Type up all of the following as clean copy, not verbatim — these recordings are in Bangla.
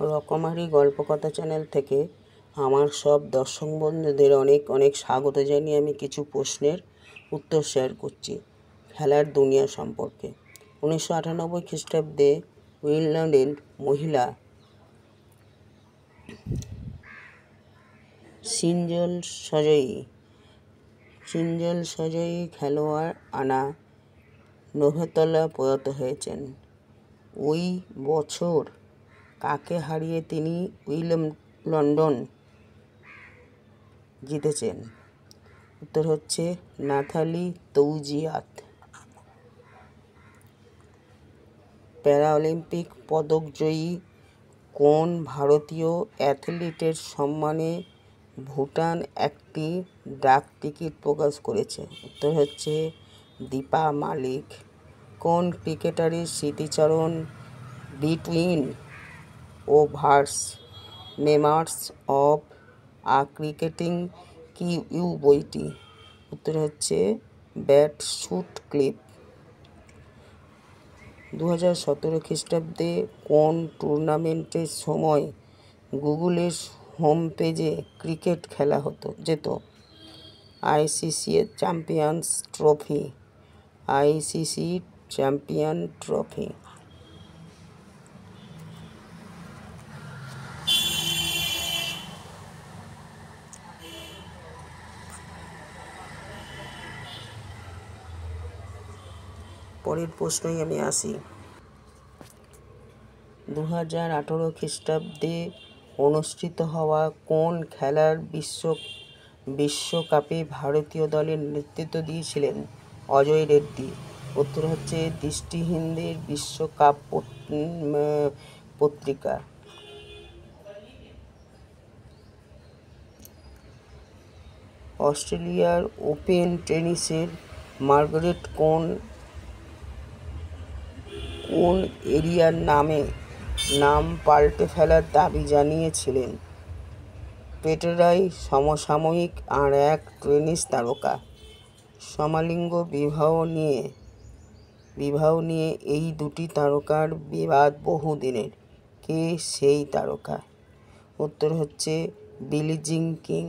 রকমারি গল্পকথা চ্যানেল থেকে আমার সব দর্শক বন্ধুদের অনেক অনেক স্বাগত জানিয়ে আমি কিছু প্রশ্নের উত্তর শেয়ার করছি খেলার দুনিয়া সম্পর্কে। 1998 খ্রিস্টাব্দে উইম্বলডনের মহিলা সিঙ্গল সজয়ী খেলোয়াড় আনা নোভোতলা প্রয়াত হয়েছেন। ওই বছর কাকে হারিয়ে তিনি উইম্বলডন জিতেছেন? উত্তর হচ্ছে নাতালি তৌজিয়াত। প্যারালিম্পিক পদকজয়ী কোন ভারতীয় অ্যাথলিটের সম্মানে ভুটান একটি ডাক টিকিট প্রকাশ করেছে? উত্তর হচ্ছে দীপা মালিক। কোন ক্রিকেটারের স্মৃতিচারণ between overs memoirs of a cricketing Kiwi বইটি? উত্তর হচ্ছে ব্যাট সুটক্লিফ। 2017 খ্রিস্টাব্দে কোন টুর্নামেন্টের সময় গুগলের হোম পেজে ক্রিকেট খেলা যেত? ICC champions trophy. পরের প্রশ্নই আমি আসি। 2018 খ্রিস্টাব্দে অনুষ্ঠিত হওয়া কোন খেলার বিশ্বকাপে ভারতীয় দলের নেতৃত্ব দিয়েছিলেন অজয় রেড্ডি? উত্তর হচ্ছে দৃষ্টিহীনদের বিশ্বকাপ পত্রিকা। অস্ট্রেলিয়ার ওপেন টেনিসের মার্গারেট কোন এরিয়ার নাম পাল্টে ফেলার দাবি জানিয়েছিলেন? পেটেরাই সমসাময়িক আর এক টেনিস তারকা। সমলিঙ্গ বিবাহ নিয়ে এই দুটি তারকার বিবাদ বহুদিনের। কে সেই তারকা? উত্তর হচ্ছে বিলি জিং কিং।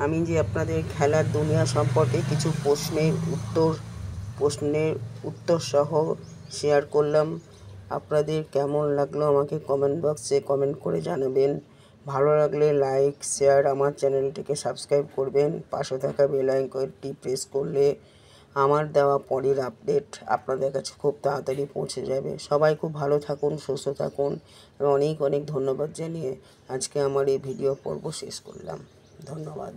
আমি যে আপনাদের খেলার দুনিয়া সম্পর্কে কিছু প্রশ্নের উত্তর সহ শেয়ার করলাম, আপনাদের কেমন লাগলো আমাকে কমেন্ট বক্সে কমেন্ট করে জানাবেন। ভালো লাগলে লাইক শেয়ার, আমার চ্যানেলটিকে সাবস্ক্রাইব করবেন। পাশে থাকা বেল আইকনটি প্রেস করলে আমার দেওয়া পরের আপডেট আপনাদের কাছে খুব তাড়াতাড়ি পৌঁছে যাবে। সবাই খুব ভালো থাকুন, সুস্থ থাকুন। অনেক অনেক ধন্যবাদ জানিয়ে আজকে আমার এই ভিডিও পর্ব শেষ করলাম। ধন্যবাদ।